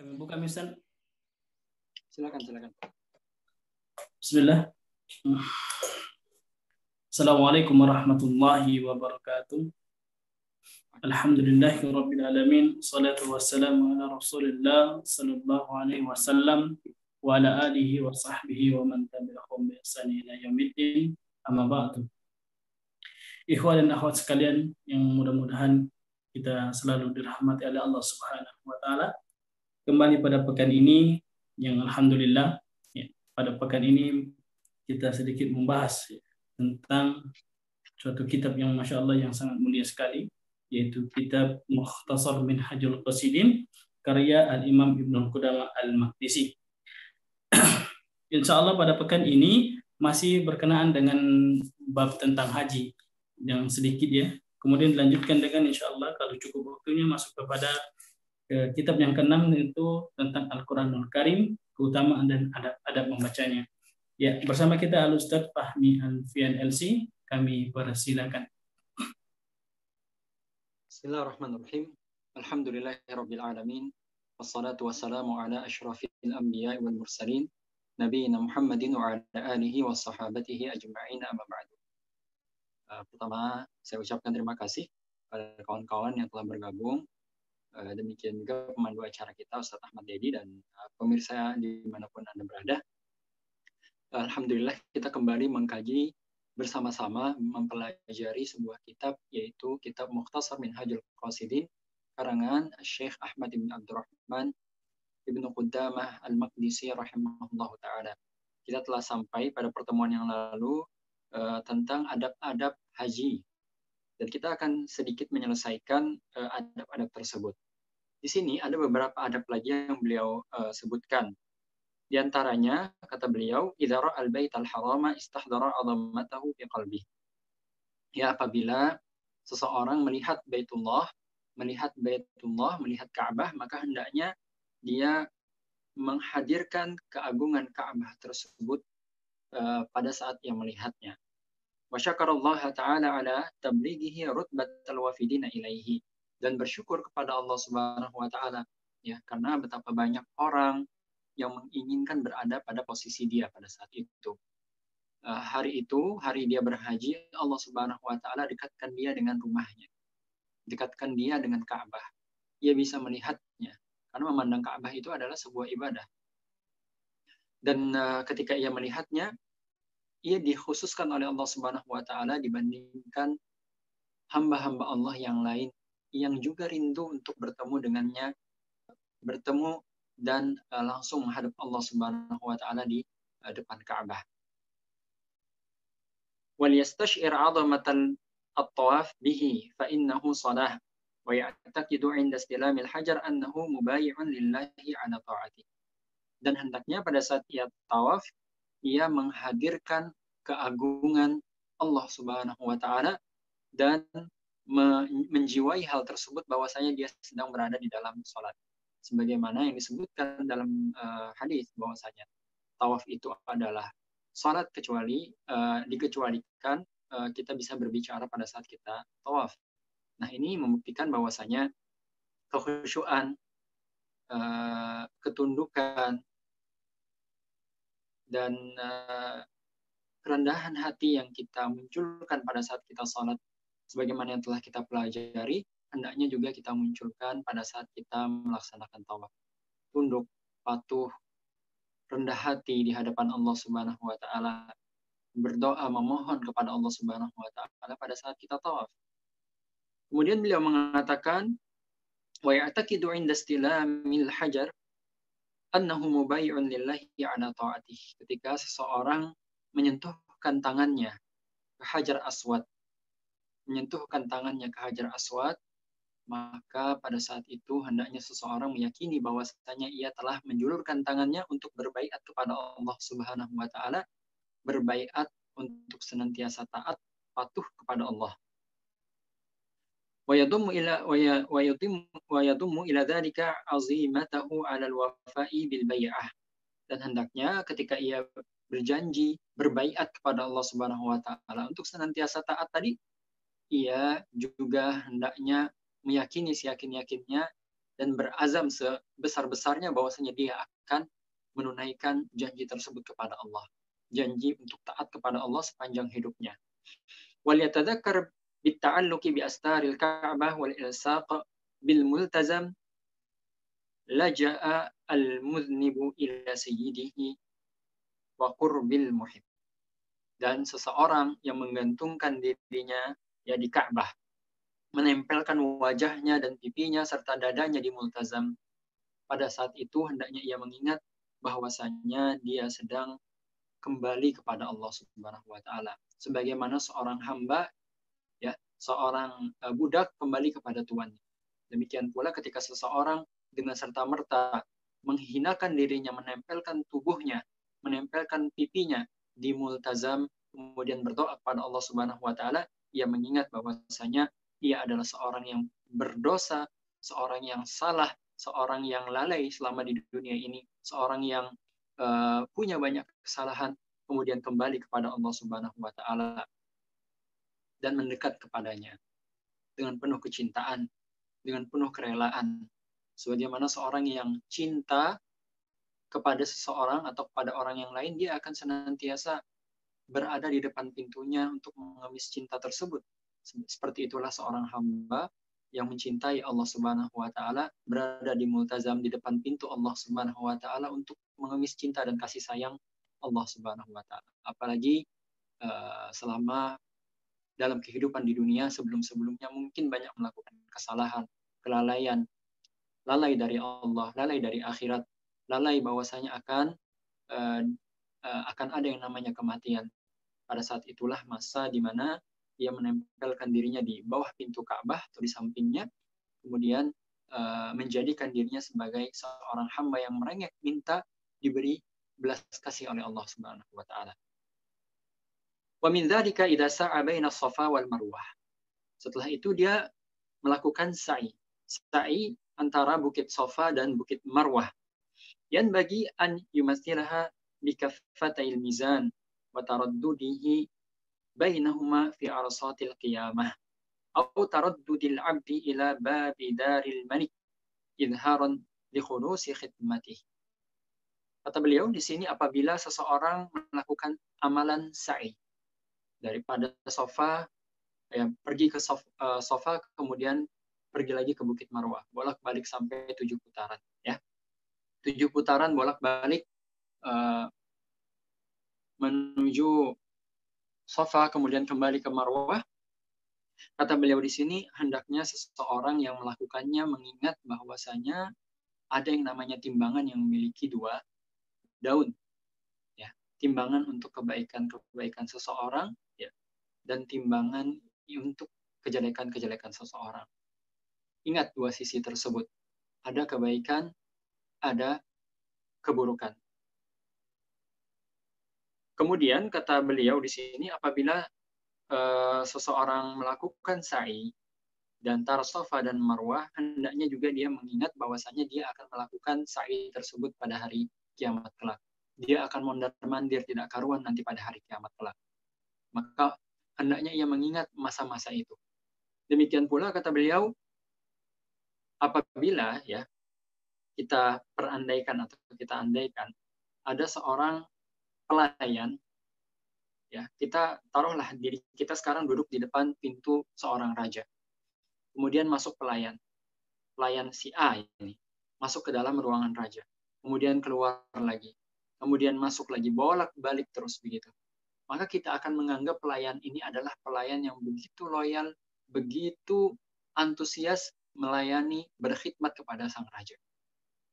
Kami buka misal. Silakan. Bismillah. Assalamualaikum warahmatullahi wabarakatuh. Alhamdulillahirabbil alamin. Salatu wassalamu ala Rasulillah sallallahu alaihi wasallam wa ala alihi wa sahbihi wa man tabi'ahum bi ihsan ila yaumiddin. Amma ba'du. Ikhwan dan akhwat sekalian yang mudah-mudahan kita selalu dirahmati oleh Allah Subhanahu wa taala. Kembali pada pekan ini yang alhamdulillah ya, pada pekan ini kita sedikit membahas tentang suatu kitab yang Masya Allah yang sangat mulia sekali, yaitu kitab Mukhtasar Minhajul Qasidin karya Al-Imam Ibnu Qudamah Al-Maqdisi. Insya Allah pada pekan ini masih berkenaan dengan bab tentang haji yang sedikit ya. Kemudian dilanjutkan dengan insya Allah kalau cukup waktunya masuk kepada kitab yang ke-6 yaitu tentang Al-Quranul Karim, keutamaan dan adab membacanya. Ya, bersama kita Al-Ustaz Fahmi Alfian LC, kami persilakan. Bismillahirrahmanirrahim. Alhamdulillahirabbil alamin. Wassalatu wassalamu ala asyrafil anbiya'i wal mursalin, nabiyina Muhammadin wa ala alihi wa sahabatihi ajma'in, amma ba'du. Pertama, saya ucapkan terima kasih kepada kawan-kawan yang telah bergabung. Demikian juga pemandu acara kita Ustaz Ahmad Dedi dan pemirsa dimanapun Anda berada. Alhamdulillah kita kembali mengkaji bersama-sama mempelajari sebuah kitab, yaitu kitab Mukhtasar Minhajul Qasidin karangan Syekh Ahmad bin Abdurrahman Ibnu Qudamah Al-Maqdisi rahimahullahu ta'ala. Kita telah sampai pada pertemuan yang lalu tentang adab-adab haji, dan kita akan sedikit menyelesaikan adab-adab tersebut. Di sini ada beberapa adab lagi yang beliau sebutkan. Di antaranya, kata beliau, idza ra'al baital harama istahdara 'azamatahu fi qalbihi. Ya, apabila seseorang melihat melihat Ka'bah, maka hendaknya dia menghadirkan keagungan Ka'bah tersebut pada saat ia melihatnya. Wa syakarallaha ta'ala ala tablighihi rutbatal wafidina ilaihi, dan bersyukur kepada Allah Subhanahu wa taala ya, karena betapa banyak orang yang menginginkan berada pada posisi dia pada saat itu. Hari dia berhaji, Allah Subhanahu wa taala dekatkan dia dengan rumahnya. Dekatkan dia dengan Ka'bah. Ia bisa melihatnya karena memandang Ka'bah itu adalah sebuah ibadah. Dan ketika ia melihatnya, ia dikhususkan oleh Allah Subhanahu wa taala dibandingkan hamba-hamba Allah yang lain yang juga rindu untuk bertemu dengannya, bertemu dan langsung menghadap Allah Subhanahu wa taala di depan Ka'bah. Wal yastash'ir 'azamatal at-tawaf bihi fa innahu salah wa ya'taqidu 'inda istilamil hajar annahu mubayyi'un lillahi 'ala ta'ati. Dan hendaknya pada saat ia tawaf, ia menghadirkan keagungan Allah Subhanahu wa taala dan menjiwai hal tersebut bahwasanya dia sedang berada di dalam salat. Sebagaimana yang disebutkan dalam hadis bahwasanya tawaf itu adalah salat, kecuali dikecualikan kita bisa berbicara pada saat kita tawaf. Nah, ini membuktikan bahwasanya kekhusyuan, ketundukan dan kerendahan hati yang kita munculkan pada saat kita salat, sebagaimana yang telah kita pelajari, hendaknya juga kita munculkan pada saat kita melaksanakan tawaf. Tunduk, patuh, rendah hati di hadapan Allah Subhanahu wa taala, berdoa memohon kepada Allah Subhanahu wa taala pada saat kita tawaf. Kemudian beliau mengatakan, wa ya'taqidu 'inda istilamil hajar annahu mubayyi'un lillahi 'ala ta'atihi. Ketika seseorang menyentuhkan tangannya ke Hajar Aswad, maka pada saat itu hendaknya seseorang meyakini bahwasanya ia telah menjulurkan tangannya untuk berbaiat kepada Allah Subhanahu wa taala, berbaiat untuk senantiasa taat, patuh kepada Allah. Wa yadummu ila dzalika 'azimatahu 'ala al-wafa'i bil bai'ah. Dan hendaknya ketika ia berjanji berbaiat kepada Allah Subhanahu wa taala untuk senantiasa taat tadi, ia juga hendaknya meyakini seyakin-yakinnya dan berazam sebesar-besarnya bahwasanya dia akan menunaikan janji tersebut kepada Allah. Janji untuk taat kepada Allah sepanjang hidupnya. Wal yatadzakkar bitta'alluqi bi astaril Ka'bah wal ilsaq bil multazam laja'a al-muznibu ila sayyidihi wa qurbil muhib. Dan seseorang yang menggantungkan dirinya ya di Ka'bah, menempelkan wajahnya dan pipinya serta dadanya di multazam, pada saat itu hendaknya ia mengingat bahwasanya dia sedang kembali kepada Allah Subhanahu wa taala. Sebagaimana seorang hamba ya, seorang budak kembali kepada tuannya. Demikian pula ketika seseorang dengan serta-merta menghinakan dirinya, menempelkan tubuhnya, menempelkan pipinya di multazam, kemudian berdoa kepada Allah Subhanahu wa taala, ia mengingat bahwasanya ia adalah seorang yang berdosa, seorang yang salah, seorang yang lalai selama di dunia ini, seorang yang punya banyak kesalahan, kemudian kembali kepada Allah Subhanahu wa taala dan mendekat kepadanya dengan penuh kecintaan, dengan penuh kerelaan. Sebagaimana seorang yang cinta kepada seseorang atau kepada orang yang lain, dia akan senantiasa berada di depan pintunya untuk mengemis cinta tersebut. Seperti itulah seorang hamba yang mencintai Allah Subhanahu wa taala berada di multazam di depan pintu Allah Subhanahu wa taala untuk mengemis cinta dan kasih sayang Allah Subhanahu wa taala. Apalagi selama dalam kehidupan di dunia sebelum-sebelumnya mungkin banyak melakukan kesalahan, kelalaian, lalai dari Allah, lalai dari akhirat, lalai bahwasanya akan ada yang namanya kematian. Pada saat itulah masa di mana dia menempelkan dirinya di bawah pintu Ka'bah atau di sampingnya, kemudian menjadikan dirinya sebagai seorang hamba yang merengek minta diberi belas kasih oleh Allah Subhanahu wa taala. Wa min dzalika idza sa'a baina Shafa wal Marwah. Setelah itu dia melakukan sa'i. Sa'i antara Bukit Shafa dan Bukit Marwah. Yan bagi an yumathilaha bi kaffatayil mizan wa taraddudihi bainahuma fi arsatil qiyamah aw taraddudil 'abdi ila babi daril malik idharan li khulusi khidmatih. Kata beliau di sini apabila seseorang melakukan amalan sa'i daripada Safa ya, pergi ke Safa kemudian pergi lagi ke Bukit Marwah, bolak-balik sampai 7 putaran ya. 7 putaran bolak-balik menuju Safa kemudian kembali ke Marwah. Kata beliau di sini hendaknya seseorang yang melakukannya mengingat bahwasanya ada yang namanya timbangan yang memiliki 2 daun ya. Timbangan untuk kebaikan seseorang ya, dan timbangan untuk kejelekan seseorang. Ingat 2 sisi tersebut. Ada kebaikan, ada keburukan. Kemudian kata beliau di sini apabila seseorang melakukan sa'i di antara Safa dan Marwah, hendaknya juga dia mengingat bahwasanya dia akan melakukan sa'i tersebut pada hari kiamat kelak. Dia akan mondar-mandir tidak karuan nanti pada hari kiamat kelak. Maka hendaknya ia mengingat masa-masa itu. Demikian pula kata beliau, apabila ya kita perandaikan atau kita andaikan ada seorang pelayan ya, kita taruhlah diri kita sekarang duduk di depan pintu seorang raja. Kemudian masuk pelayan si A ini masuk ke dalam ruangan raja. Kemudian keluar lagi. Kemudian masuk lagi, bolak-balik terus begitu. Maka kita akan menganggap pelayan ini adalah pelayan yang begitu loyal, begitu antusias melayani, berkhidmat kepada sang raja.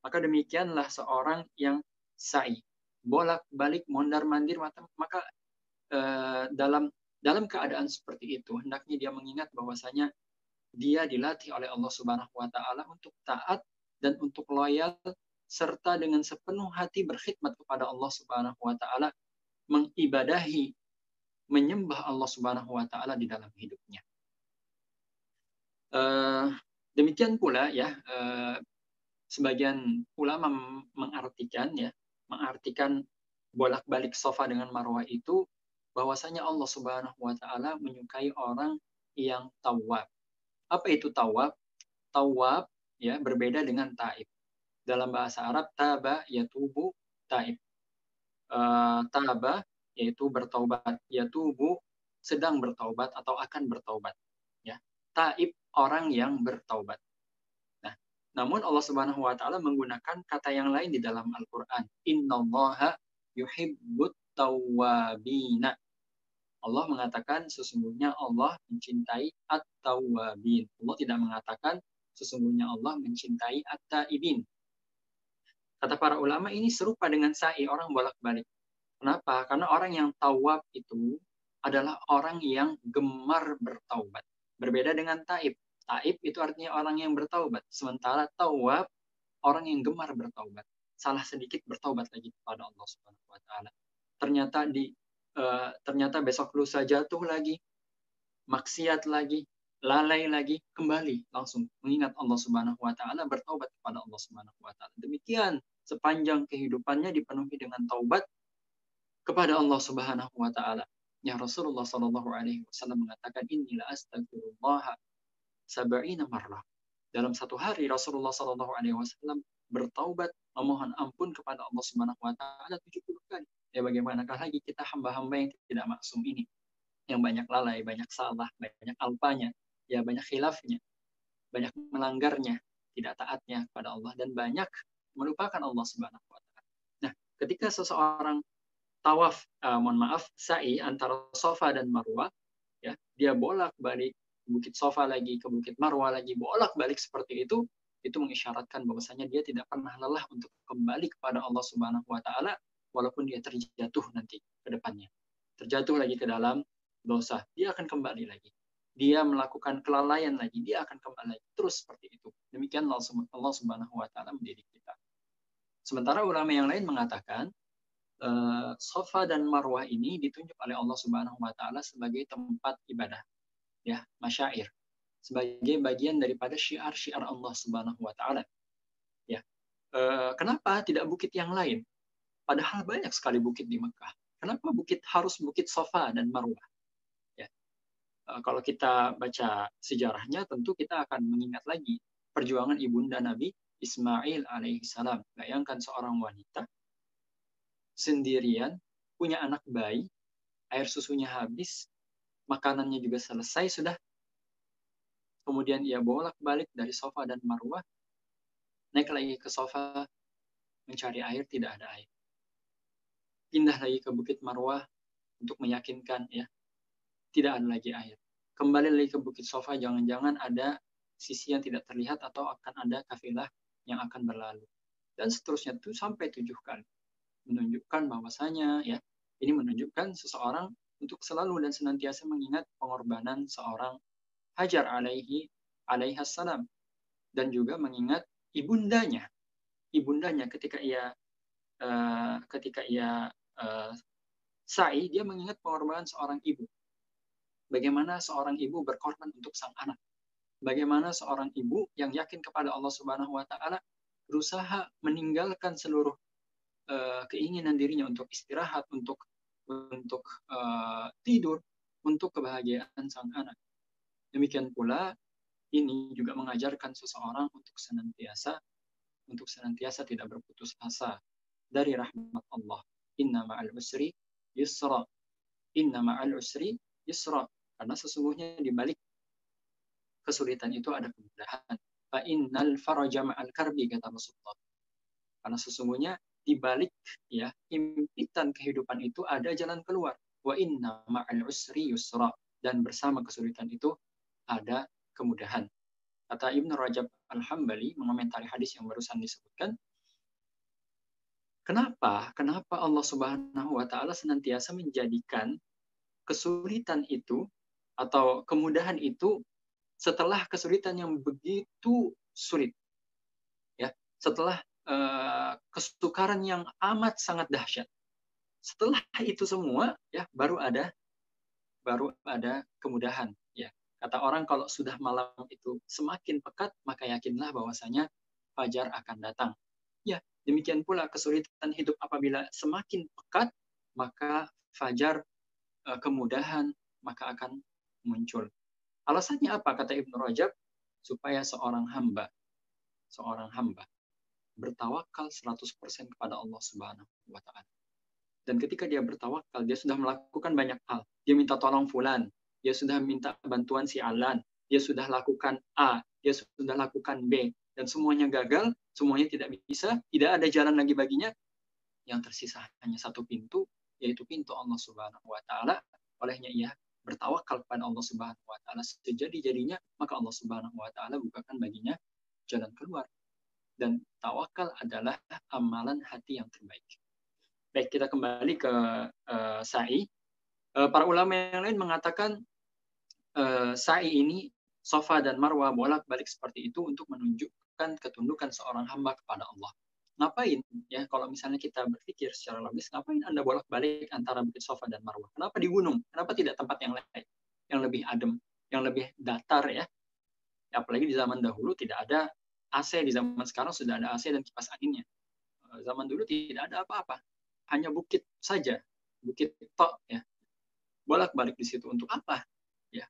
Maka demikianlah seorang yang sa'i, bolak-balik, mondar-mandir, maka dalam keadaan seperti itu hendaknya dia mengingat bahwasanya dia dilatih oleh Allah Subhanahu wa taala untuk taat dan untuk loyal serta dengan sepenuh hati berkhidmat kepada Allah Subhanahu wa taala, mengibadahi, menyembah Allah Subhanahu wa taala di dalam hidupnya. Demikian pula ya, sebagian ulama mengartikan bolak-balik Safa dengan Marwah itu bahwasanya Allah Subhanahu wa taala menyukai orang yang tawwab. Apa itu tawwab? Tawwab ya, berbeda dengan taib. Dalam bahasa Arab taba yatubu taib. Taba yaitu bertaubat, yatubu sedang bertaubat atau akan bertaubat, ya. Taib orang yang bertaubat. Nah, namun Allah Subhanahu wa taala menggunakan kata yang lain di dalam Al-Qur'an. Innallaha yuhibbut tawwabina. Allah mengatakan sesungguhnya Allah mencintai at-tawwabin. Allah tidak mengatakan sesungguhnya Allah mencintai at-taibin. Kata para ulama ini serupa dengan sa'i, orang bolak-balik. Kenapa? Karena orang yang tawab itu adalah orang yang gemar bertaubat. Berbeda dengan taib. Taib itu artinya orang yang bertaubat. Sementara tawab orang yang gemar bertaubat. Salah sedikit bertaubat lagi kepada Allah Subhanahu wa taala. Ternyata besok lusa jatuh lagi, maksiat lagi, lalai lagi, kembali langsung mengingat Allah Subhanahu wa taala, bertaubat kepada Allah Subhanahu wa taala. Demikian sepanjang kehidupannya dipenuhi dengan taubat kepada Allah Subhanahu wa taala. Ya, Rasulullah sallallahu alaihi wasallam mengatakan inni la astaghfirullah sab'ina marrah. Dalam satu hari Rasulullah sallallahu alaihi wasallam bertaubat memohon ampun kepada Allah Subhanahu wa taala 70 kali. Ya, bagaimanakah lagi kita hamba-hamba yang tidak maksum ini, yang banyak lalai, banyak salah, banyak alpanya, ya banyak khilafnya, banyak melanggarnya, tidak taatnya kepada Allah, dan banyak melupakan Allah Subhanahu wa taala. Nah, ketika seseorang tawaf, sa'i antara Safa dan Marwah, ya, dia bolak-balik Bukit Safa lagi ke Bukit Marwah lagi, bolak-balik seperti itu mengisyaratkan bahwasanya dia tidak pernah lelah untuk kembali kepada Allah Subhanahu wa taala walaupun dia terjatuh nanti ke depannya. Terjatuh lagi ke dalam dosa, dia akan kembali lagi. Dia melakukan kelalaian lagi, dia akan kembali lagi. Terus seperti itu. Demikian Allah Subhanahu wa taala mendidik kita. Sementara ulama yang lain mengatakan Safa dan Marwah ini ditunjuk oleh Allah Subhanahu wa taala sebagai tempat ibadah, ya, masyair, sebagai bagian daripada syiar-syiar Allah Subhanahu wa taala. Ya. Kenapa tidak bukit yang lain? Padahal banyak sekali bukit di Mekah. Kenapa harus bukit Safa dan Marwah? Ya. Kalau kita baca sejarahnya, tentu kita akan mengingat lagi perjuangan ibunda Nabi Ismail alaihissalam. Bayangkan seorang wanita sendirian, punya anak bayi, air susunya habis, makanannya juga selesai sudah. Kemudian ia bolak-balik dari Safa dan Marwah, naik lagi ke Safa, mencari air, tidak ada air. Pindah lagi ke Bukit Marwah untuk meyakinkan, ya, tidak ada lagi air. Kembali lagi ke Bukit Safa, jangan-jangan ada sisi yang tidak terlihat atau akan ada kafilah yang akan berlalu. Dan seterusnya itu sampai 7 kali. Menunjukkan bahwasanya, ya, ini menunjukkan seseorang untuk selalu dan senantiasa mengingat pengorbanan seorang Hajar alaihassalam, dan juga mengingat ibundanya ketika ia sa'i, dia mengingat pengorbanan seorang ibu. Bagaimana seorang ibu berkorban untuk sang anak. Bagaimana seorang ibu yang yakin kepada Allah Subhanahu wa taala berusaha meninggalkan seluruh keinginan dirinya untuk istirahat, untuk tidur, untuk kebahagiaan sang anak. Demikian pula ini juga mengajarkan seseorang untuk senantiasa tidak berputus asa dari rahmat Allah. Inna ma'al usri yusra. Inna ma'al usri yusra. Karena sesungguhnya di balik kesulitan itu ada kemudahan. Fa innal faraja ma'al karbi, kata Rasulullah. Karena sesungguhnya di balik, ya, himpitan kehidupan itu ada jalan keluar. Wa inna ma'al usri yusra. Dan bersama kesulitan itu ada kemudahan. Kata Ibnu Rajab Al-Hambali mengomentari hadis yang barusan disebutkan, kenapa Allah Subhanahu wa taala senantiasa menjadikan kesulitan itu atau kemudahan itu setelah kesulitan yang begitu sulit, ya, setelah kesukaran yang amat sangat dahsyat. Setelah itu semua, ya, baru ada kemudahan, ya. Kata orang, kalau sudah malam itu semakin pekat, maka yakinlah bahwasanya fajar akan datang. Ya, demikian pula kesulitan hidup apabila semakin pekat, maka fajar, kemudahan, maka akan muncul. Alasannya apa? Kata Ibnu Rajab, supaya seorang hamba seorang hamba bertawakal 100% kepada Allah Subhanahu wa Ta'ala. Dan ketika dia bertawakal, dia sudah melakukan banyak hal. Dia minta tolong fulan, dia sudah minta bantuan si Alan, dia sudah lakukan A, dia sudah lakukan B, dan semuanya gagal, semuanya tidak bisa, tidak ada jalan lagi baginya. Yang tersisa hanya satu pintu, yaitu pintu Allah Subhanahu wa Ta'ala. Olehnya ia bertawakal kepada Allah Subhanahu wa Ta'ala sejadi-jadinya, maka Allah Subhanahu wa Ta'ala bukakan baginya jalan keluar. Dan tawakal adalah amalan hati yang terbaik. Baik, kita kembali ke sa'i. Para ulama yang lain mengatakan sa'i ini, Safa dan Marwah bolak-balik seperti itu untuk menunjukkan ketundukan seorang hamba kepada Allah. Ngapain? Ya, kalau misalnya kita berpikir secara logis, ngapain Anda bolak-balik antara Bukit Safa dan Marwah? Kenapa di gunung? Kenapa tidak tempat yang lain? Yang lebih adem, yang lebih datar ya. Apalagi di zaman dahulu tidak ada AC, di zaman sekarang sudah ada AC dan kipas anginnya. Zaman dulu tidak ada apa-apa, hanya bukit saja, bukit tok ya. Bolak-balik di situ untuk apa? Ya,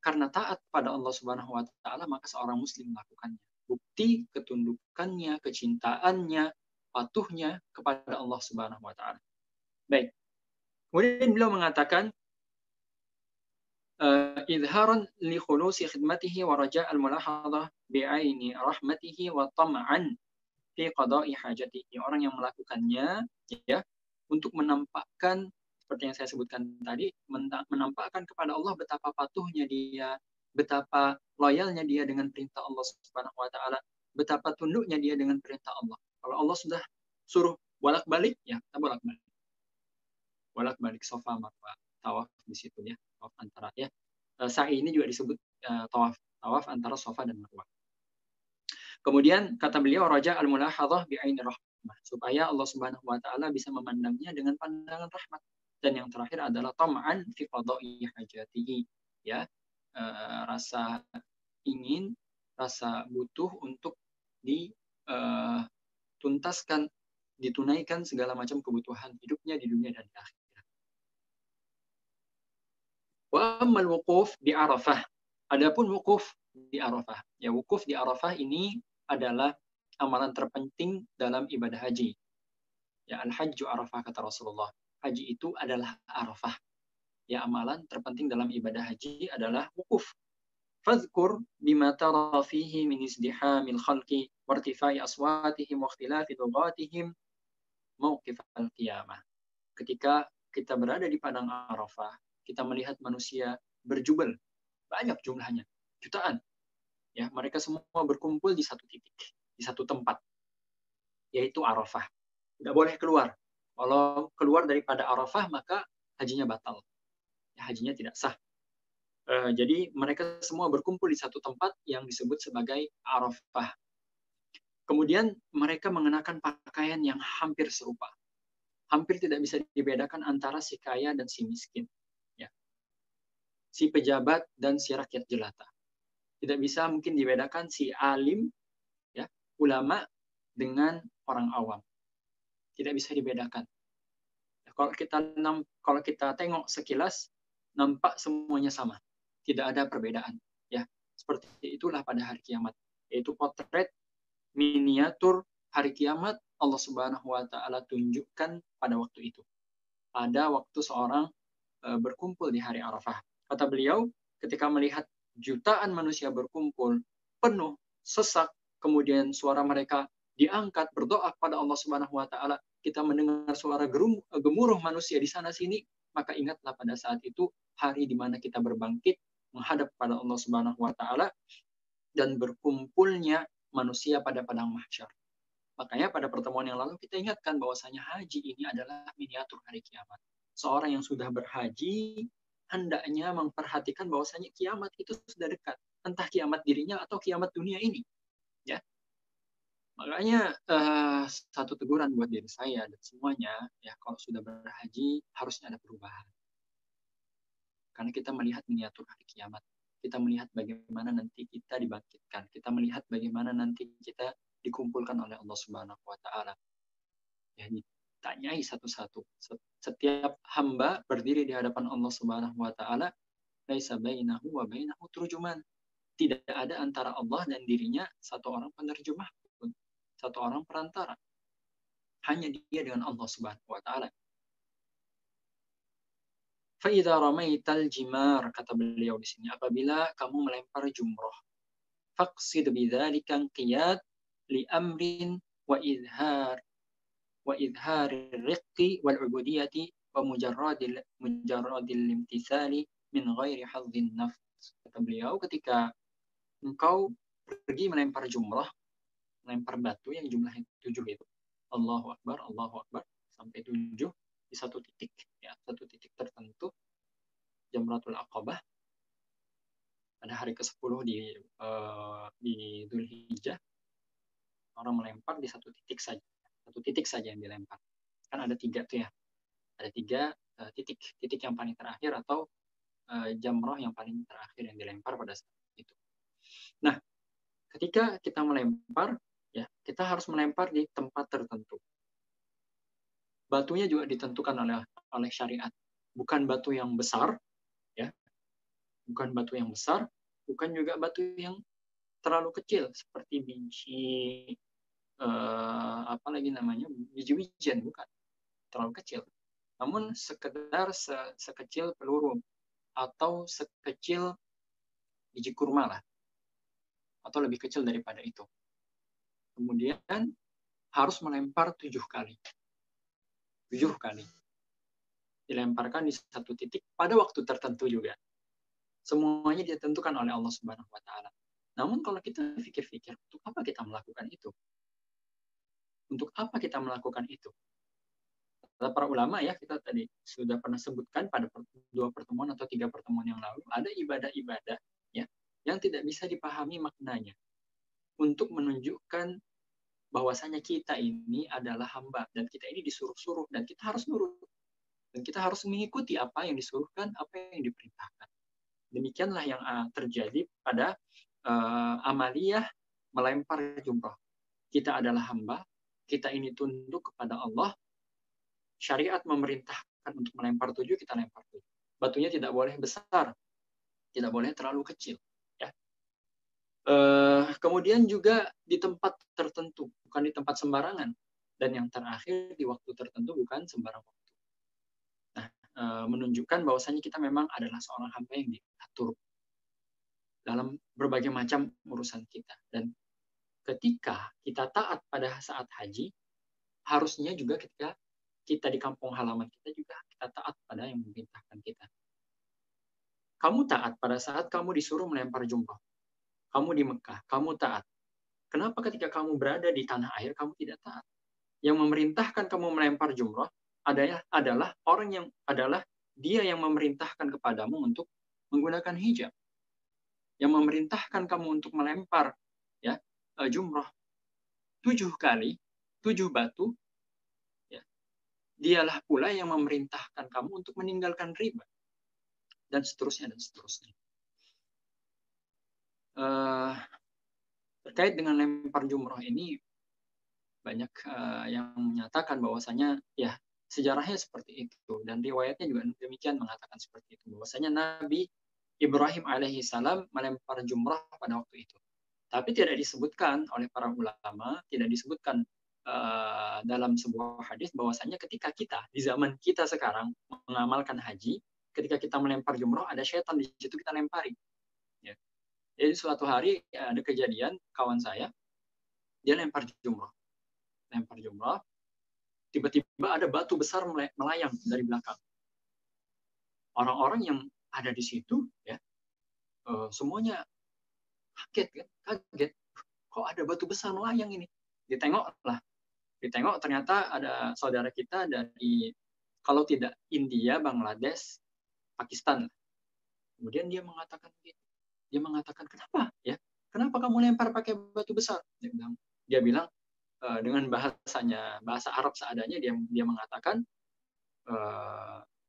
karena taat pada Allah Subhanahu wa Ta'ala, maka seorang muslim melakukannya. Bukti ketundukannya, kecintaannya, patuhnya kepada Allah Subhanahu wa Ta'ala. Baik. Kemudian beliau mengatakan idharan li khulusi khidmatihi wa raja' al-mulahadhah bi'aini rahmatihi wa tam'an fi qada'i hajatihi. Orang yang melakukannya ya untuk menampakkan seperti yang saya sebutkan tadi, menampakkan kepada Allah betapa patuhnya dia, betapa loyalnya dia dengan perintah Allah Subhanahu wa Ta'ala, betapa tunduknya dia dengan perintah Allah. Kalau Allah sudah suruh bolak-balik, ya kita bolak-balik. Bolak-balik Safa Marwah, tawaf di situ ya, tawaf antara ya. Sa'i ini juga disebut tawaf antara Safa dan Marwah. Kemudian kata beliau raja al-mulahadhah bi'aini rahmah, supaya Allah Subhanahu wa Ta'ala bisa memandangnya dengan pandangan rahmat. Dan yang terakhir adalah tam'an fi qada'i hajatihi, ya, rasa ingin, rasa butuh untuk dituntaskan, ditunaikan segala macam kebutuhan hidupnya di dunia dan di akhirat. Wa ammal wuquf di Arafah. Adapun wukuf di Arafah. Ya, wukuf di Arafah ini adalah amalan terpenting dalam ibadah haji. Ya, al-hajju Arafah kata Rasulullah. Haji itu adalah Arafah. Ya, amalan terpenting dalam ibadah haji adalah wukuf. Fadhkur bima tara fihi min izdihamil khalqi wa irtifai aswatihim wa ikhtilafi lughatihim mauqif al-qiyamah. Ketika kita berada di padang Arafah, kita melihat manusia berjubel, banyak jumlahnya, jutaan. Ya, mereka semua berkumpul di satu titik, di satu tempat, yaitu Arafah. Tidak boleh keluar. Kalau keluar daripada Arafah, maka hajinya batal. Ya, hajinya tidak sah. Jadi mereka semua berkumpul di satu tempat yang disebut sebagai Arafah. Kemudian mereka mengenakan pakaian yang hampir serupa. Hampir tidak bisa dibedakan antara si kaya dan si miskin. Ya. Si pejabat dan si rakyat jelata. Tidak bisa mungkin dibedakan si alim, ya, ulama dengan orang awam. Tidak bisa dibedakan. Kalau kita tengok sekilas, nampak semuanya sama. Tidak ada perbedaan. Ya, seperti itulah pada hari kiamat. Yaitu potret miniatur hari kiamat Allah Subhanahu wa Ta'ala tunjukkan pada waktu itu. Pada waktu seorang berkumpul di hari Arafah. Kata beliau, ketika melihat jutaan manusia berkumpul, penuh, sesak, kemudian suara mereka diangkat berdoa kepada Allah Subhanahu wa Ta'ala, kita mendengar suara gemuruh manusia di sana sini, maka ingatlah pada saat itu hari di mana kita berbangkit menghadap pada Allah Subhanahu wa Ta'ala dan berkumpulnya manusia pada padang mahsyar. Makanya pada pertemuan yang lalu kita ingatkan bahwasanya haji ini adalah miniatur hari kiamat. Seorang yang sudah berhaji hendaknya memperhatikan bahwasanya kiamat itu sudah dekat, entah kiamat dirinya atau kiamat dunia ini. Ya. Makanya satu teguran buat diri saya dan semuanya, ya, kalau sudah berhaji harusnya ada perubahan. Karena kita melihat miniatur hari kiamat. Kita melihat bagaimana nanti kita dibangkitkan. Kita melihat bagaimana nanti kita dikumpulkan oleh Allah Subhanahu wa Ta'ala. Ya, ditanyai satu-satu. Setiap hamba berdiri di hadapan Allah Subhanahu wa Ta'ala, laisa bainahu wa bainahu turjuman. tidak ada antara Allah dan dirinya satu orang penerjemah pun, satu orang perantara. Hanya dia dengan Allah Subhanahu wa taala. Fa'idza ramaital jimar, kata beliau di sini, apabila kamu melempar jumrah, faqsid bidzalika qiyad li amrin wa idhar riqqi wal ubudiyati wa mujarradil imtithali min ghairi hadzin nafs. Kata beliau, ketika engkau pergi melempar jumrah, melempar batu yang jumlahnya 7 itu, Allahu Akbar, sampai 7 di satu titik, ya, satu titik tertentu, Jamratul Aqabah, pada hari ke-10 di Dzulhijjah, orang melempar di satu titik saja yang dilempar. Kan ada 3 tuh ya, ada 3 titik yang paling terakhir atau jamrah yang paling terakhir yang dilempar pada saat itu. Nah, ketika kita melempar, ya, kita harus melempar di tempat tertentu. Batunya juga ditentukan oleh syariat. Bukan batu yang besar, ya, bukan batu yang besar, bukan juga batu yang terlalu kecil seperti biji biji wijen, bukan terlalu kecil. Namun sekedar sekecil peluru atau sekecil biji kurma lah, atau lebih kecil daripada itu. Kemudian harus melempar 7 kali. 7 kali. Dilemparkan di satu titik pada waktu tertentu juga. Semuanya ditentukan oleh Allah Subhanahu wa taala. Namun kalau kita pikir-pikir, untuk apa kita melakukan itu? Untuk apa kita melakukan itu? Kata para ulama, ya, kita tadi sudah pernah sebutkan pada 2 pertemuan atau 3 pertemuan yang lalu, ada ibadah-ibadah, ya, yang tidak bisa dipahami maknanya untuk menunjukkan bahwasanya kita ini adalah hamba dan kita ini disuruh-suruh dan kita harus nurut dan kita harus mengikuti apa yang disuruhkan, apa yang diperintahkan. Demikianlah yang terjadi pada amaliyah melempar jumrah. Kita adalah hamba, kita ini tunduk kepada Allah. Syariat memerintahkan untuk melempar 7, kita lempar 7. Batunya tidak boleh besar, tidak boleh terlalu kecil. Ya. Kemudian juga di tempat tertentu, bukan di tempat sembarangan. Dan yang terakhir, di waktu tertentu, bukan sembarang waktu. Nah, menunjukkan bahwasanya kita memang adalah seorang hamba yang diatur dalam berbagai macam urusan kita. Dan ketika kita taat pada saat haji, harusnya juga ketika kita di kampung halaman kita juga kita taat pada yang memerintahkan kita. Kamu taat pada saat kamu disuruh melempar jumrah. Kamu di Mekah, kamu taat. Kenapa ketika kamu berada di tanah air, kamu tidak taat? Yang memerintahkan kamu melempar jumrah adalah dia yang memerintahkan kepadamu untuk menggunakan hijab. Yang memerintahkan kamu untuk melempar, ya, jumrah 7 kali, 7 batu, ya. Dialah pula yang memerintahkan kamu untuk meninggalkan riba. Dan seterusnya, dan seterusnya. Terkait dengan lempar jumrah ini, banyak yang menyatakan bahwasanya, ya, sejarahnya seperti itu. Dan riwayatnya juga demikian mengatakan seperti itu. Bahwasanya Nabi Ibrahim alaihissalam melempar jumrah pada waktu itu. Tapi tidak disebutkan oleh para ulama, tidak disebutkan dalam sebuah hadis bahwasanya ketika kita di zaman kita sekarang mengamalkan haji, ketika kita melempar jumrah ada syaitan di situ kita lempari. Ya. Jadi suatu hari ada kejadian kawan saya, dia lempar jumrah, tiba-tiba ada batu besar melayang dari belakang. Orang-orang yang ada di situ, ya, semuanya kaget, kok ada batu besar melayang ini? Ditengok ternyata ada saudara kita dari, kalau tidak India, Bangladesh, Pakistan. Kemudian dia mengatakan kenapa, ya? Kenapa kamu lempar pakai batu besar? Dia bilang dengan bahasa Arab seadanya, dia mengatakan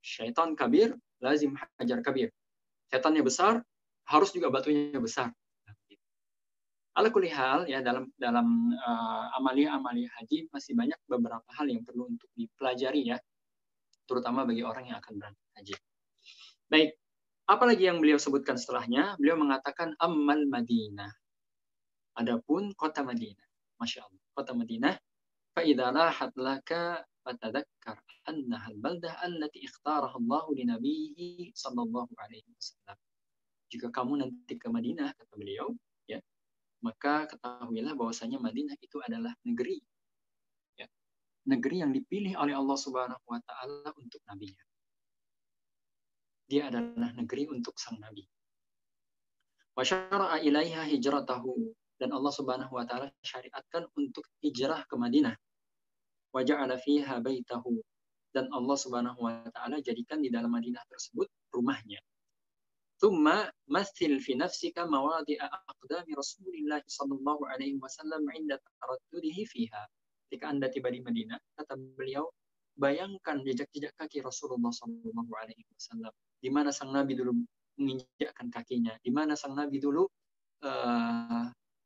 syaitan kabir lazim hajar kabir. Setannya besar, harus juga batunya besar. Ala kulli hal, ya, dalam amalia-amalia haji masih banyak beberapa hal yang perlu untuk dipelajari, ya, terutama bagi orang yang akan berangkat haji. Baik, Apalagi yang beliau sebutkan setelahnya, beliau mengatakan ammal Madinah. Adapun kota Madinah, Masya Allah, kota Madinah, فَإِذَا لَاحَتْ لَكَ فَتَذَكَّرْ أَنَّهَا الْبَلْدَةَ الَّتِي اخْتَارَهَا اللَّهُ لِنَبِيِّهِ صَلَّى اللَّهُ عَلَيْهِ وَسَلَّمَ. Jika kamu nanti ke Madinah, kata beliau, ya, maka ketahuilah bahwasanya Madinah itu adalah negeri, ya, negeri yang dipilih oleh Allah Subhanahu wa taala untuk nabinya. Dia adalah negeri untuk sang nabi. Wa syara'a ilaiha hijratahu, dan Allah Subhanahu wa taala syariatkan untuk hijrah ke Madinah. Wa ja'ala fiha baitahu, dan Allah Subhanahu wa taala jadikan di dalam Madinah tersebut rumahnya. Tsumma mathil fi nafsika mawadi'a aqdami Rasulillah sallallahu alaihi wasallam 'inda taraddudihi fiha. Ketika Anda tiba di Madinah, kata beliau, bayangkan jejak-jejak kaki Rasulullah sallallahu alaihi wasallam, di mana sang nabi dulu menginjakkan kakinya, di mana sang nabi dulu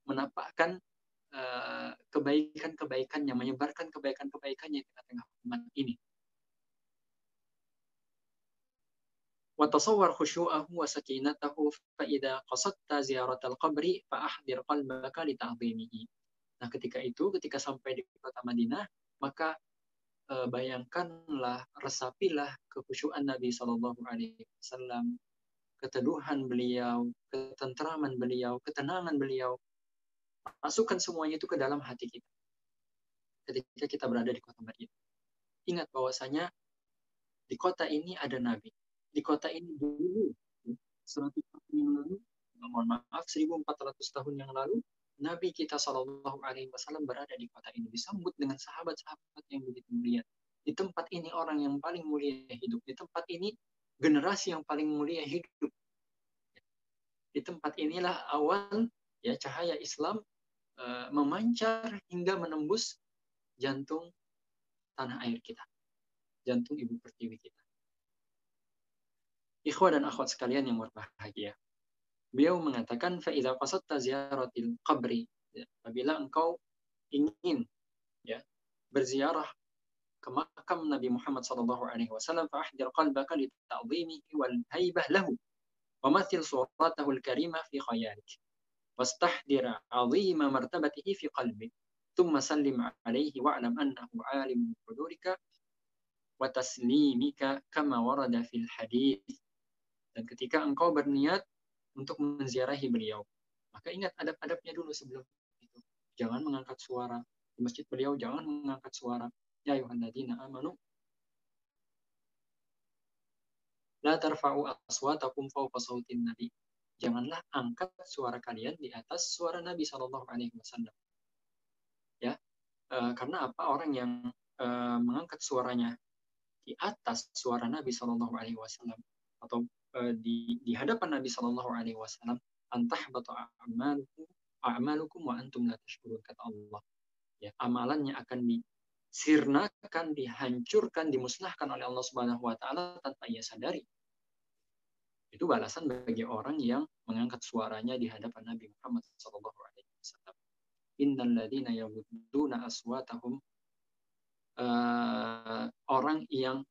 menapakkan kebaikan-kebaikannya, menyebarkan kebaikan-kebaikannya di tengah-tengah umat ini. وتصور خشوعه وسكينته فإذا قصدت زيارة القبر فأحضر قلبك لتعظيمه. Nah, ketika sampai di kota Madinah, maka bayangkanlah, resapilah kekhusyuan Nabi Shallallahu Alaihi Wasallam, keteduhan beliau, ketentraman beliau, ketenangan beliau. Masukkan semuanya itu ke dalam hati kita ketika kita berada di kota Madinah. Ingat bahwasanya di kota ini ada Nabi. Di kota ini dulu 100 tahun yang lalu, mohon maaf, 1400 tahun yang lalu, Nabi kita Shallallahu Alaihi Wasallam berada di kota ini, disambut dengan sahabat-sahabat yang begitu mulia. Di tempat ini orang yang paling mulia hidup. Di tempat ini generasi yang paling mulia hidup. Di tempat inilah awal, ya, cahaya Islam memancar hingga menembus jantung tanah air kita, jantung ibu pertiwi kita. Ikhwah dan akhwat sekalian yang berbahagia, beliau mengatakan fa'idza qasadta ziyaratil qabri, ya, apabila engkau ingin, ya, berziarah ke makam Nabi Muhammad sallallahu alaihi wasallam, fa'ahdir qalbaka li ta'dhimihi wal haibah lahu wa mathil suratahu al-karimah fi khayalik wastahdir 'azima martabatihi fi qalbik thumma sallim 'alaihi wa'lam annahu 'alimun bi hudurika wa taslimika kama warada fil hadits. Dan ketika engkau berniat untuk menziarahi beliau, maka ingat adab-adabnya dulu sebelum itu. Jangan mengangkat suara. Di masjid beliau jangan mengangkat suara. Ya ayyuhalladzina amanu la tarfa'u aswatakum fawqa sautin nabi. Janganlah angkat suara kalian di atas suara Nabi sallallahu alaihi wasallam. Ya. Karena apa? Orang yang mengangkat suaranya di atas suara Nabi sallallahu alaihi wasallam atau di hadapan Nabi Shallallahu Alaihi Wasallam, antahbatu a'malukum wa antum la tashkurun, kata Allah. Ya, amalannya akan disirnakan, dihancurkan, dimusnahkan oleh Allah Subhanahu Wa Taala tanpa ia sadari. Itu balasan bagi orang yang mengangkat suaranya di hadapan Nabi Muhammad Shallallahu Alaihi Wasallam. Innal ladzina yaghudduna aswatahum, orang yang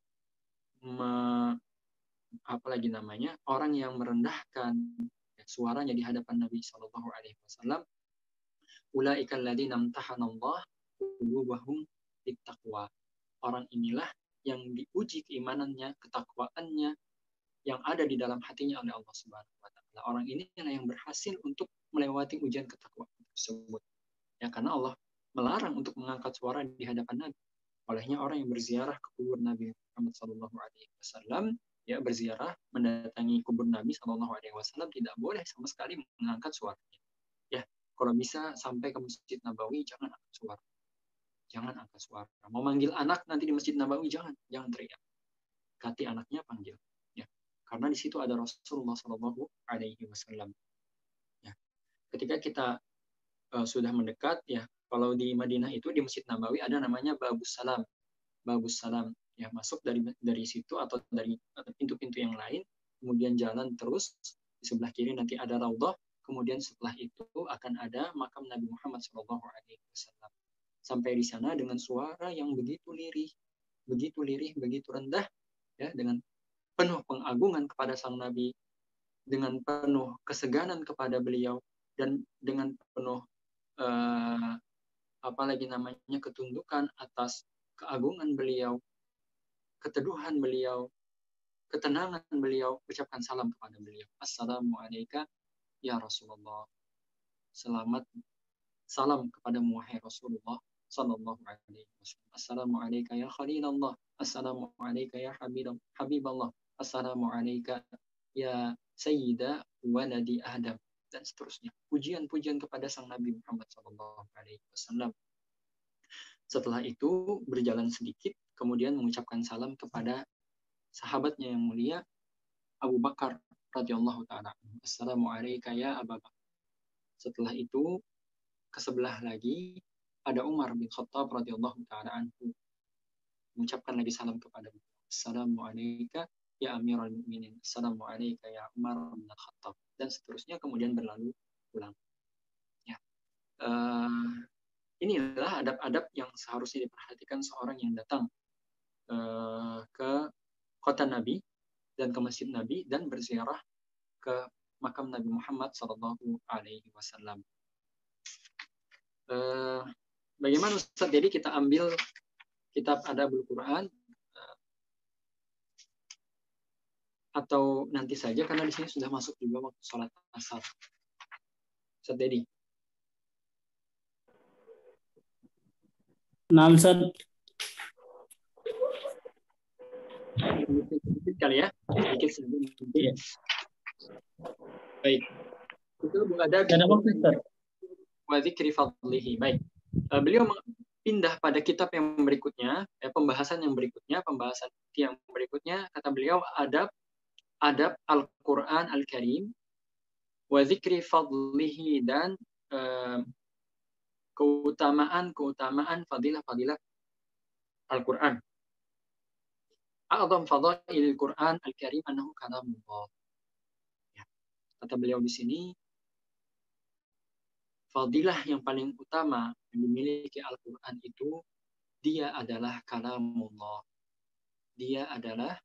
orang yang merendahkan suaranya di hadapan Nabi Shallallahu Alaihi Wasallam, ulaika alladzina imtahanallah qulubahum bittaqwa. Orang inilah yang diuji keimanannya, ketakwaannya yang ada di dalam hatinya oleh Allah Subhanahu wa taala. Orang inilah yang berhasil untuk melewati ujian ketakwaan tersebut. Ya, karena Allah melarang untuk mengangkat suara di hadapan Nabi. Olehnya orang yang berziarah ke kubur Nabi Muhammad Shallallahu Alaihi Wasallam, ya, berziarah mendatangi kubur Nabi Shallallahu Alaihi Wasallam, tidak boleh sama sekali mengangkat suaranya. Ya, kalau bisa sampai ke Masjid Nabawi jangan angkat suara, jangan angkat suara. Mau manggil anak nanti di Masjid Nabawi jangan teriak. Kati anaknya panggil, ya, karena di situ ada Rasulullah Shallallahu Alaihi Wasallam. Ya, ketika kita sudah mendekat, ya, kalau di Madinah itu di Masjid Nabawi ada namanya Babus Salam. Babus Salam, ya, masuk dari situ atau dari pintu-pintu yang lain, kemudian jalan terus, di sebelah kiri nanti ada Raudhah, kemudian setelah itu akan ada makam Nabi Muhammad SAW. Sampai di sana dengan suara yang begitu lirih, begitu rendah, ya, dengan penuh pengagungan kepada sang Nabi, dengan penuh keseganan kepada beliau dan dengan penuh ketundukan atas keagungan beliau, keteduhan beliau, ketenangan beliau, ucapkan salam kepada beliau. Assalamualaikum ya Rasulullah. Salam kepadamu wahai Rasulullah sallallahu alaihi wasallam. Assalamualaikum ya Khalilullah. Assalamualaikum ya Habiballah. Assalamualaikum ya Sayyida waladi Adam, dan seterusnya. Pujian-pujian kepada sang Nabi Muhammad sallallahu alaihi wasallam. Setelah itu berjalan sedikit, kemudian mengucapkan salam kepada sahabatnya yang mulia Abu Bakar radhiyallahu taala. Assalamualaikum ya Abu Bakar. Setelah itu ke sebelah lagi ada Umar bin Khattab radhiyallahu taala anhu, mengucapkan lagi salam kepada beliau. Assalamualaikum ya Amirul Mukminin. Assalamualaikum ya Umar bin Khattab, dan seterusnya, kemudian berlalu pulang. Ya. Inilah adab-adab yang seharusnya diperhatikan seorang yang datang ke kota Nabi dan ke masjid Nabi dan berziarah ke makam Nabi Muhammad sallallahu alaihi wasallam. Bagaimana Ustaz? Jadi kita ambil kitab Adabul Quran atau nanti saja, karena di sini sudah masuk juga waktu sholat asar. Ustaz Dedi. Nah, Ustaz. Sedikit kali ya, sedikit. Ya. Baik. Itu ada wa dzikri fadlihi. Baik. Beliau pindah pada kitab yang berikutnya, pembahasan yang berikutnya, kata beliau adab Al-Quran Al-Karim, wa dzikri fadlihi, dan keutamaan fadilah Al-Quran. A'zam fadailil Quran Al-Karim annahu kalamullah. Ya. Kata beliau di sini, fadilah yang paling utama yang dimiliki Al-Quran itu, dia adalah kalamullah. Dia adalah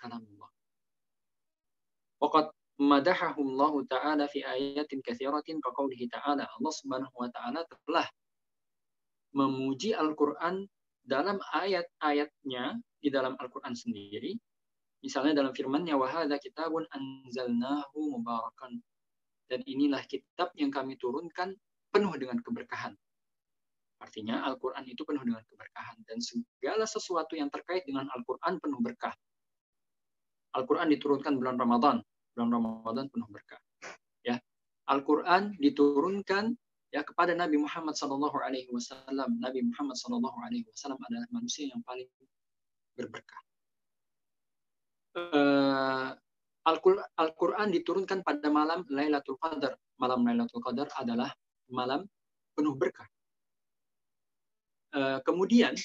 kalamullah. Waqad madahahullahu ta'ala fi ayatin katsiratin kaqaulihi ta'ala. Allah Subhanahu wa ta'ala telah memuji Al-Quran dalam ayat-ayatnya di dalam Al-Quran sendiri. Misalnya dalam firman-Nya, wa hadza kitabun anzalnahu mubarakan. Dan inilah kitab yang kami turunkan penuh dengan keberkahan. Artinya Al-Quran itu penuh dengan keberkahan, dan segala sesuatu yang terkait dengan Al-Quran penuh berkah. Al-Quran diturunkan bulan Ramadan penuh berkah. Ya, Al-Quran diturunkan ya kepada Nabi Muhammad sallallahu alaihi wasallam. Nabi Muhammad sallallahu alaihi wasallam adalah manusia yang paling berberkah. Al-Quran diturunkan pada malam Lailatul Qadar. Malam Lailatul Qadar adalah malam penuh berkah. Kemudian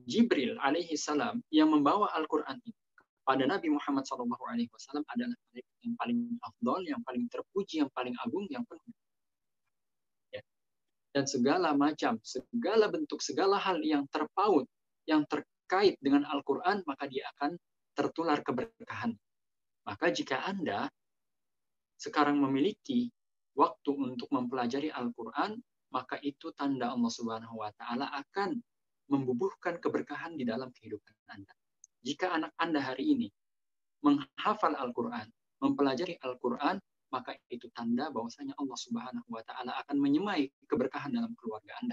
Jibril alaihi salam yang membawa Al-Quran itu pada Nabi Muhammad sallallahu alaihi wasallam adalah yang paling afdal, yang paling terpuji, yang paling agung, yang penuh. Ya. Dan segala bentuk, segala hal yang terpaut, yang terkait dengan Al-Quran, maka dia akan tertular keberkahan. Maka jika Anda sekarang memiliki waktu untuk mempelajari Al-Quran, maka itu tanda Allah Subhanahu wa ta'ala akan membubuhkan keberkahan di dalam kehidupan Anda. Jika anak Anda hari ini menghafal Al-Quran, mempelajari Al-Quran, maka itu tanda bahwasanya Allah Subhanahu wa ta'ala akan menyemai keberkahan dalam keluarga Anda.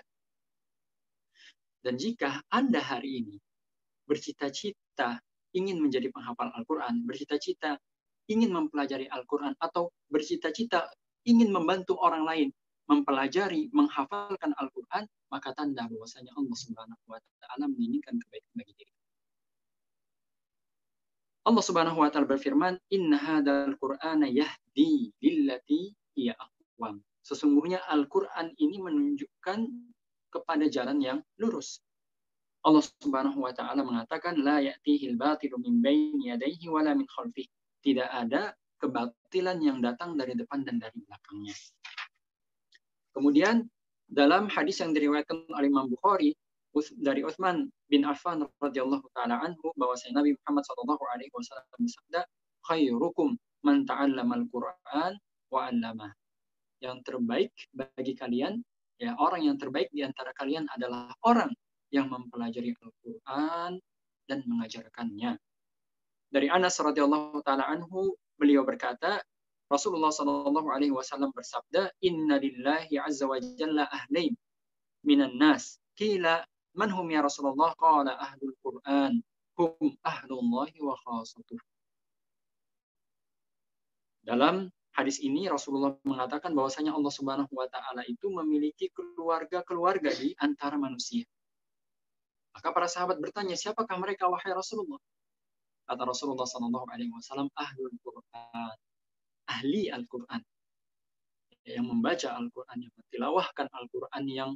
Dan jika Anda hari ini bercita-cita ingin menjadi penghafal Al-Quran, bercita-cita ingin mempelajari Al-Quran, atau bercita-cita ingin membantu orang lain mempelajari, menghafalkan Al-Quran, maka tanda bahwasanya Allah Subhanahu wa ta'ala menginginkan kebaikan bagi diri. Allah Subhanahu wa ta'ala berfirman, "Inna hadzal Qur'ana yahdi lillati hiya aqwam." Sesungguhnya Al-Quran ini menunjukkan kepada jalan yang lurus. Allah Subhanahu wa ta'ala mengatakan, "La ya'tihil batilu min baini yadayhi wala min khalfihi." Tidak ada kebatilan yang datang dari depan dan dari belakangnya. Kemudian dalam hadis yang diriwayatkan oleh Imam Bukhari dari Utsman bin Affan radhiyallahu taala anhu bahwasanya Nabi Muhammad sallallahu alaihi wasallam bersabda, khairukum man ta'allamal Qur'an wa 'allamah. Yang terbaik bagi kalian, ya orang yang terbaik di antara kalian adalah orang yang mempelajari Al-Qur'an dan mengajarkannya. Dari Anas radhiyallahu taala anhu, beliau berkata, Rasulullah sallallahu alaihi wasallam bersabda, "Inna lillahi azza wa jalla ahlain minan nas." Qila, "Man hum ya Rasulullah?" Qala, "Ahlul Qur'an, hum ahlullahi wa khassatuh." Dalam hadis ini Rasulullah mengatakan bahwasanya Allah Subhanahu wa taala itu memiliki keluarga-keluarga di antara manusia. Maka para sahabat bertanya, "Siapakah mereka wahai Rasulullah?" Kata Rasulullah sallallahu alaihi wasallam, "Ahlul Qur'an." Ahli Al-Qur'an. Yang membaca Al-Qur'an, yang mentilawahkan Al-Qur'an, yang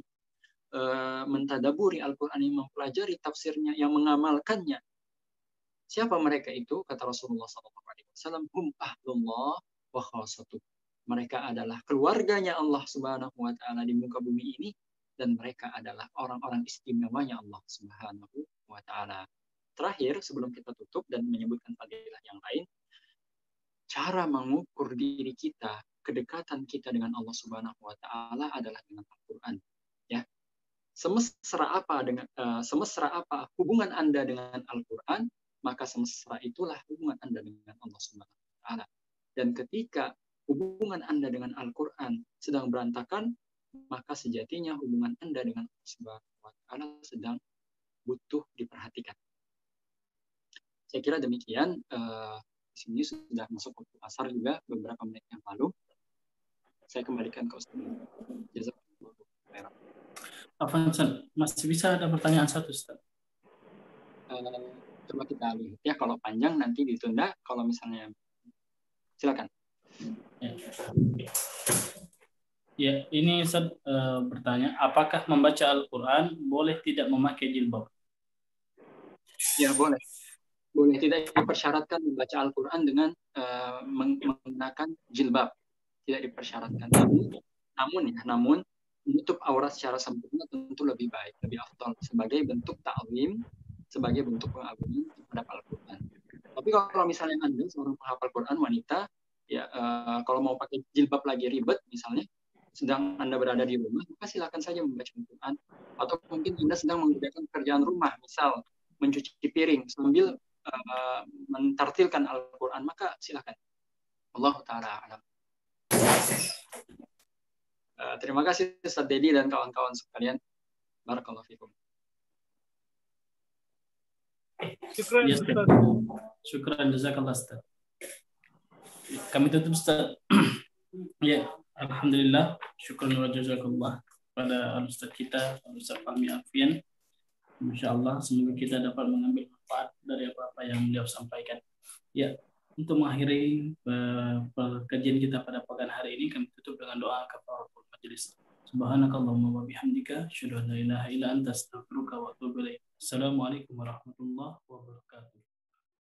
mentadaburi Al-Qur'an, yang mempelajari tafsirnya, yang mengamalkannya. Siapa mereka itu? Kata Rasulullah SAW, hum ahlullah wa khassatuh. Mereka adalah keluarganya Allah Subhanahu wa taala di muka bumi ini, dan mereka adalah orang-orang istimewanya Allah Subhanahu wa taala. Terakhir, sebelum kita tutup dan menyebutkan fadilah yang lain, cara mengukur diri kita, kedekatan kita dengan Allah Subhanahu wa taala adalah dengan Al-Qur'an. Ya. Semesra apa hubungan Anda dengan Al-Qur'an, maka semesra itulah hubungan Anda dengan Allah Subhanahu wa taala. Dan ketika hubungan Anda dengan Al-Qur'an sedang berantakan, maka sejatinya hubungan Anda dengan Allah Subhanahu wa taala sedang butuh diperhatikan. Saya kira demikian. Di sini sudah masuk waktu asar juga beberapa menit yang lalu. Saya kembalikan ke Ustaz. Jazakallahu. Afwan, masih bisa ada pertanyaan satu, Ustaz? Coba kita lihat ya, kalau panjang nanti ditunda, kalau misalnya silakan. Ya, ini Ustaz bertanya, apakah membaca Al-Qur'an boleh tidak memakai jilbab? Ya, boleh. Boleh, tidak dipersyaratkan membaca Al-Qur'an dengan menggunakan jilbab. Tidak dipersyaratkan. Namun menutup aurat secara sempurna tentu lebih baik, lebih afdal, sebagai bentuk ta'zim, sebagai bentuk pengagungan terhadap Al-Qur'an. Tapi kalau misalnya Anda seorang penghafal Quran wanita, ya kalau mau pakai jilbab lagi ribet misalnya, sedang Anda berada di rumah, maka silakan saja membaca Al-Quran. Atau mungkin Anda sedang mengerjakan pekerjaan rumah, misal mencuci piring sambil mentartilkan Al-Quran, maka silakan. Allah Ta'ala alam. Terima kasih Ustaz Dedi dan kawan-kawan sekalian. Barakallahu fikum. Syukran, yes, Ustaz. Syukran, jazakallah Ustaz. Kami tutup Ustaz. Ya, alhamdulillah, syukran wa jazakallah pada Ustaz kita, Ustaz Fahmi Alfian. Insyaallah semoga kita dapat mengambil manfaat dari apa-apa yang beliau sampaikan. Ya, untuk mengakhiri kajian kita pada pekan hari ini, kami tutup dengan doa kafaratul majelis. Subhanakallahumma wa bihamdika, asyhadu an la ilaha illa anta, astaghfiruka wa atubu ilaik. Assalamualaikum warahmatullahi wabarakatuh.